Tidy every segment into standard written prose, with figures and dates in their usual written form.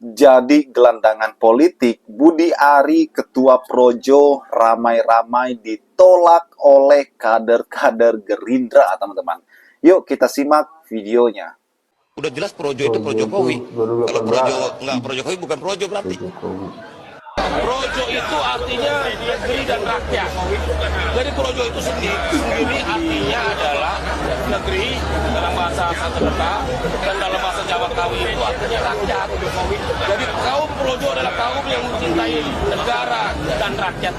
Jadi gelandangan politik, Budi Ari, Ketua Projo, ramai-ramai ditolak oleh kader-kader Gerindra, teman-teman. Yuk kita simak videonya. Udah jelas Projo itu pro Jokowi. Kalau Projo nggak pro Jokowi bukan Projo berarti. Projo itu artinya negeri dan rakyat. Jadi Projo itu sendiri artinya adalah negeri dalam bahasa Sanskerta dan dalam bahasa Jawa Kawi itu artinya rakyat. Jadi kaum Projo adalah kaum yang mencintai negara dan rakyat.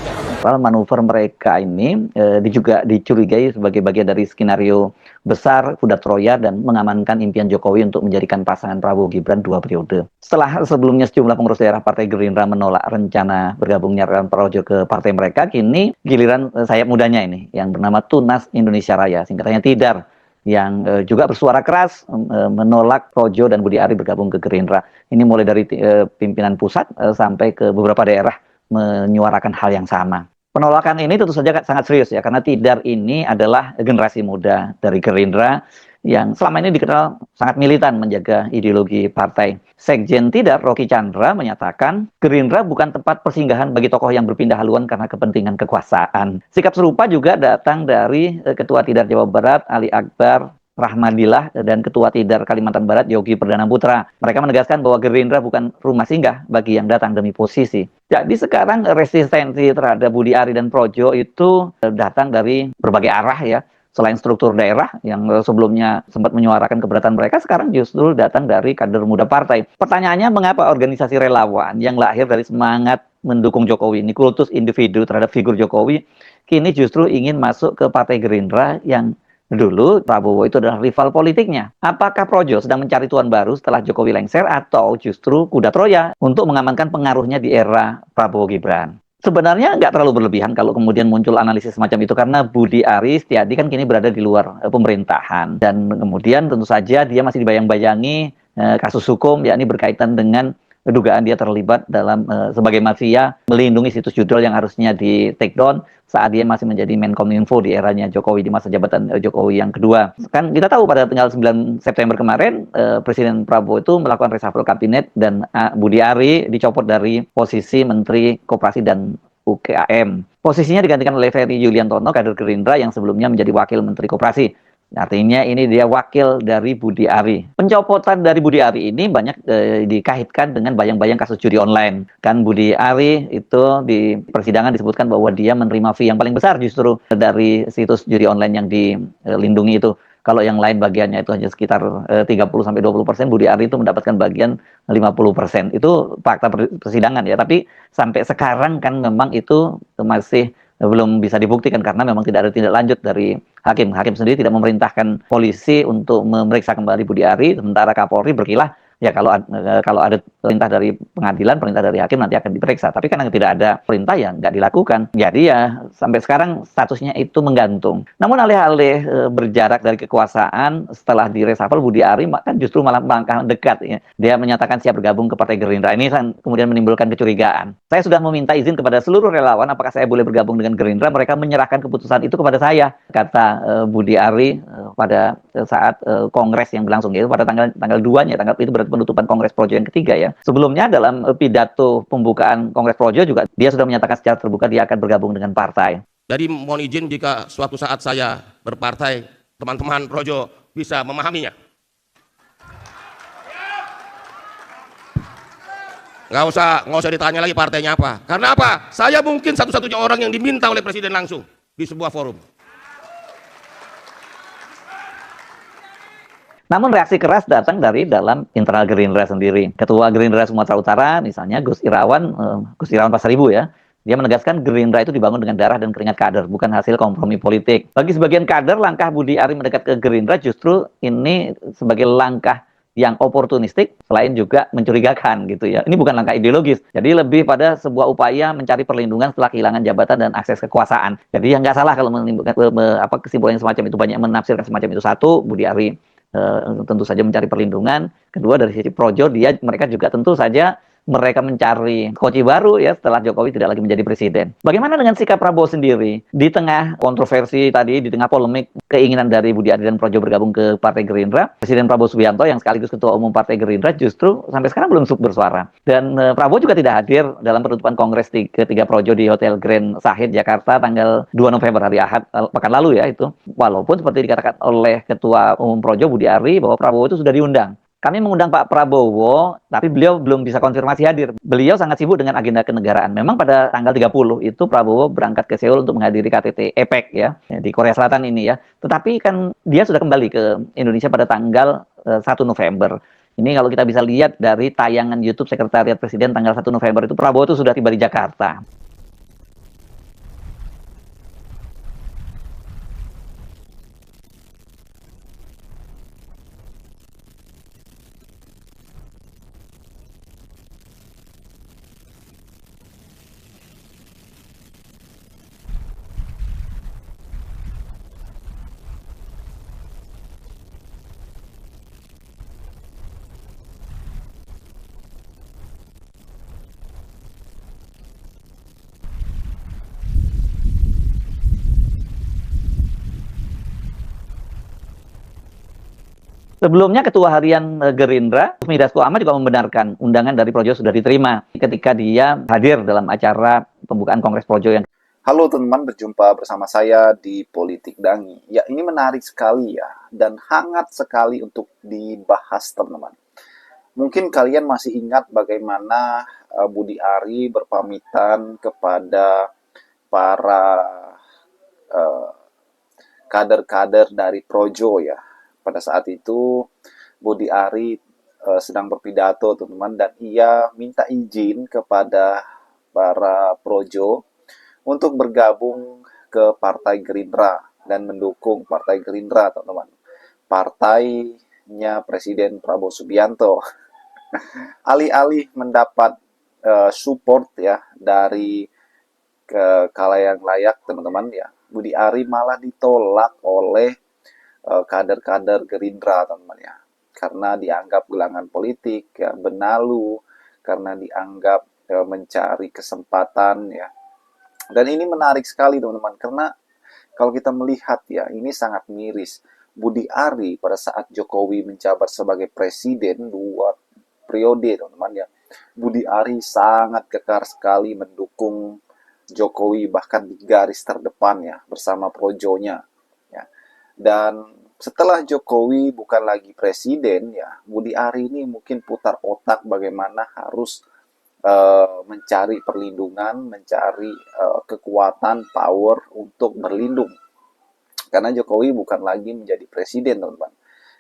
Manuver mereka ini juga dicurigai sebagai bagian dari skenario besar kuda Troya dan mengamankan impian Jokowi untuk menjadikan pasangan Prabowo Gibran 2 periode. Setelah sebelumnya sejumlah pengurus daerah Partai Gerindra menolak rencana bergabungnya Relawan Projo ke partai mereka, kini giliran sayap mudanya ini yang bernama Tunas Indonesia Raya, singkatannya TIDAR, yang juga bersuara keras menolak Projo dan Budi Ari bergabung ke Gerindra. Ini mulai dari pimpinan pusat sampai ke beberapa daerah menyuarakan hal yang sama. Penolakan ini tentu saja sangat serius ya, karena TIDAR ini adalah generasi muda dari Gerindra yang selama ini dikenal sangat militan menjaga ideologi partai. Sekjen TIDAR, Rocky Chandra, menyatakan Gerindra bukan tempat persinggahan bagi tokoh yang berpindah haluan karena kepentingan kekuasaan. Sikap serupa juga datang dari Ketua TIDAR Jawa Barat, Ali Akbar Rahmadillah, dan Ketua TIDAR Kalimantan Barat, Yogi Perdana Putra. Mereka menegaskan bahwa Gerindra bukan rumah singgah bagi yang datang demi posisi. Jadi sekarang resistensi terhadap Budi Ari dan Projo itu datang dari berbagai arah ya. Selain struktur daerah yang sebelumnya sempat menyuarakan keberatan mereka, sekarang justru datang dari kader muda partai. Pertanyaannya, mengapa organisasi relawan yang lahir dari semangat mendukung Jokowi, ini kultus individu terhadap figur Jokowi, kini justru ingin masuk ke Partai Gerindra yang dulu Prabowo itu adalah rival politiknya? Apakah Projo sedang mencari tuan baru setelah Jokowi lengser, atau justru kuda Troya untuk mengamankan pengaruhnya di era Prabowo Gibran? Sebenarnya nggak terlalu berlebihan kalau kemudian muncul analisis semacam itu, karena Budi Ari Setiadi kan kini berada di luar pemerintahan, dan kemudian tentu saja dia masih dibayang-bayangi kasus hukum, yakni berkaitan dengan dugaan dia terlibat dalam sebagai mafia melindungi situs judul yang harusnya di take down saat dia masih menjadi Menkominfo di eranya Jokowi, di masa jabatan Jokowi yang kedua. Kan kita tahu pada tanggal 9 September kemarin Presiden Prabowo itu melakukan reshuffle kabinet dan Budi Ari dicopot dari posisi Menteri Koperasi dan UKM. Posisinya digantikan oleh Ferry Yuliantono, kader Gerindra yang sebelumnya menjadi Wakil Menteri Koperasi. Artinya ini dia wakil dari Budi Ari. Pencopotan dari Budi Ari ini banyak dikaitkan dengan bayang-bayang kasus judi online. Kan Budi Ari itu di persidangan disebutkan bahwa dia menerima fee yang paling besar justru dari situs judi online yang dilindungi itu. Kalau yang lain bagiannya itu hanya sekitar 30-20%, Budi Ari itu mendapatkan bagian 50%. Itu fakta persidangan ya. Tapi sampai sekarang kan memang itu masih belum bisa dibuktikan karena memang tidak ada tindak lanjut dari hakim. Hakim sendiri tidak memerintahkan polisi untuk memeriksa kembali Budi Ari, sementara Kapolri berkilah ya kalau ada perintah dari pengadilan, perintah dari hakim nanti akan diperiksa. Tapi karena tidak ada perintah ya nggak dilakukan. Jadi ya sampai sekarang statusnya itu menggantung. Namun alih-alih berjarak dari kekuasaan setelah di reshuffle, Budi Ari kan justru malah melangkah dekat ya. Dia menyatakan siap bergabung ke Partai Gerindra. Ini kemudian menimbulkan kecurigaan. Saya sudah meminta izin kepada seluruh relawan apakah saya boleh bergabung dengan Gerindra. Mereka menyerahkan keputusan itu kepada saya, kata Budi Ari pada saat kongres yang berlangsung, yaitu pada tanggal 2-nya, tanggal itu berarti penutupan Kongres Projo yang ketiga ya. Sebelumnya dalam pidato pembukaan Kongres Projo juga dia sudah menyatakan secara terbuka dia akan bergabung dengan partai. Jadi mohon izin jika suatu saat saya berpartai, teman-teman Projo bisa memahaminya. Nggak usah ditanya lagi partainya apa. Karena apa? Saya mungkin satu-satunya orang yang diminta oleh Presiden langsung di sebuah forum. Namun reaksi keras datang dari dalam internal Gerindra sendiri. Ketua Gerindra Sumatera Utara misalnya Gus Irawan Pasaribu ya, dia menegaskan Gerindra itu dibangun dengan darah dan keringat kader, bukan hasil kompromi politik. Bagi sebagian kader, langkah Budi Ari mendekat ke Gerindra justru ini sebagai langkah yang oportunistik, selain juga mencurigakan gitu ya. Ini bukan langkah ideologis, jadi lebih pada sebuah upaya mencari perlindungan setelah kehilangan jabatan dan akses kekuasaan. Jadi yang nggak salah kalau menimbulkan kesimpulan yang semacam itu, banyak menafsirkan semacam itu. Satu, Budi Ari tentu saja mencari perlindungan. Kedua, dari sisi Projo mereka juga tentu saja mereka mencari koci baru ya setelah Jokowi tidak lagi menjadi presiden. Bagaimana dengan sikap Prabowo sendiri? Di tengah kontroversi tadi, di tengah polemik keinginan dari Budi Ari dan Projo bergabung ke Partai Gerindra, Presiden Prabowo Subianto yang sekaligus Ketua Umum Partai Gerindra justru sampai sekarang belum bersuara. Dan Prabowo juga tidak hadir dalam penutupan Kongres ketiga Projo di Hotel Grand Sahid, Jakarta tanggal 2 November hari Ahad pekan lalu ya itu. Walaupun seperti dikatakan oleh Ketua Umum Projo Budi Ari bahwa Prabowo itu sudah diundang. Kami mengundang Pak Prabowo, tapi beliau belum bisa konfirmasi hadir. Beliau sangat sibuk dengan agenda kenegaraan. Memang pada tanggal 30 itu Prabowo berangkat ke Seoul untuk menghadiri KTT APEC ya, di Korea Selatan ini ya. Tetapi kan dia sudah kembali ke Indonesia pada tanggal 1 November. Ini kalau kita bisa lihat dari tayangan YouTube Sekretariat Presiden tanggal 1 November itu Prabowo itu sudah tiba di Jakarta. Sebelumnya Ketua Harian Gerindra, Sufmi Dasko Ahmad juga membenarkan undangan dari Projo sudah diterima ketika dia hadir dalam acara pembukaan Kongres Projo yang Halo teman-teman, berjumpa bersama saya di Politik Dangi. Ya, ini menarik sekali ya, dan hangat sekali untuk dibahas teman-teman. Mungkin kalian masih ingat bagaimana Budi Ari berpamitan kepada para kader-kader dari Projo ya. Pada saat itu Budi Ari sedang berpidato teman-teman, dan ia minta izin kepada para Projo untuk bergabung ke Partai Gerindra dan mendukung Partai Gerindra teman-teman. Partainya Presiden Prabowo Subianto. Alih-alih mendapat support ya dari kalayak layak teman-teman ya, Budi Ari malah ditolak oleh kader-kader Gerindra teman-teman ya, karena dianggap gelangan politik ya, benalu, karena dianggap mencari kesempatan ya. Dan ini menarik sekali teman-teman, karena kalau kita melihat ya, ini sangat miris. Budi Ari pada saat Jokowi menjabat sebagai presiden 2 periode teman-teman ya, Budi Ari sangat kekar sekali mendukung Jokowi, bahkan di garis terdepan ya, bersama projonya ya. Dan setelah Jokowi bukan lagi presiden ya, Budi Ari ini mungkin putar otak bagaimana harus mencari perlindungan, mencari kekuatan, power untuk berlindung. Karena Jokowi bukan lagi menjadi presiden, teman-teman.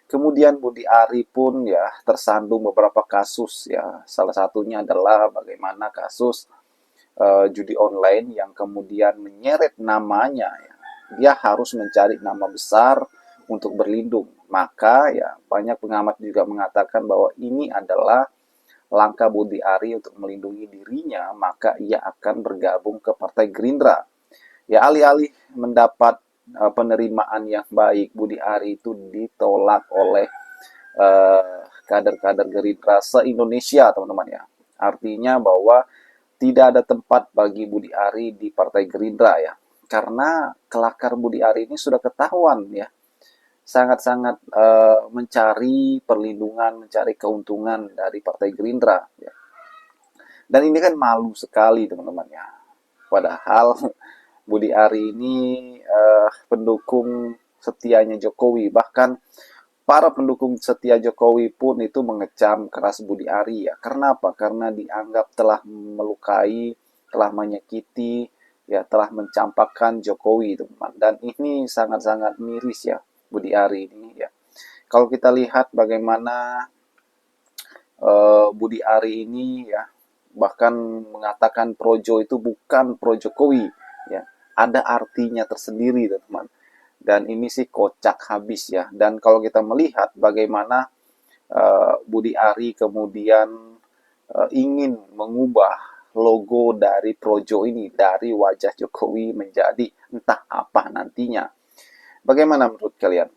Kemudian Budi Ari pun ya tersandung beberapa kasus ya. Salah satunya adalah bagaimana kasus judi online yang kemudian menyeret namanya ya. Dia harus mencari nama besar untuk berlindung. Maka ya banyak pengamat juga mengatakan bahwa ini adalah langkah Budi Ari untuk melindungi dirinya, maka ia akan bergabung ke Partai Gerindra. Ya, alih-alih mendapat penerimaan yang baik, Budi Ari itu ditolak oleh kader-kader Gerindra se-Indonesia, teman-teman ya. Artinya bahwa tidak ada tempat bagi Budi Ari di Partai Gerindra ya. Karena kelakar Budi Ari ini sudah ketahuan ya. Sangat-sangat mencari perlindungan, mencari keuntungan dari Partai Gerindra ya. Dan ini kan malu sekali teman-teman ya. Padahal Budi Ari ini pendukung setianya Jokowi. Bahkan para pendukung setia Jokowi pun itu mengecam keras Budi Ari ya. Karena apa? Karena dianggap telah melukai, telah menyakiti, ya telah mencampakkan Jokowi teman-teman. Dan ini sangat-sangat miris ya. Budi Ari ini ya. Kalau kita lihat bagaimana Budi Ari ini ya bahkan mengatakan Projo itu bukan Pro Jokowi ya. Ada artinya tersendiri teman-teman. Dan ini sih kocak habis ya. Dan kalau kita melihat bagaimana Budi Ari kemudian ingin mengubah logo dari Projo ini dari wajah Jokowi menjadi entah apa nantinya. Bagaimana menurut kalian?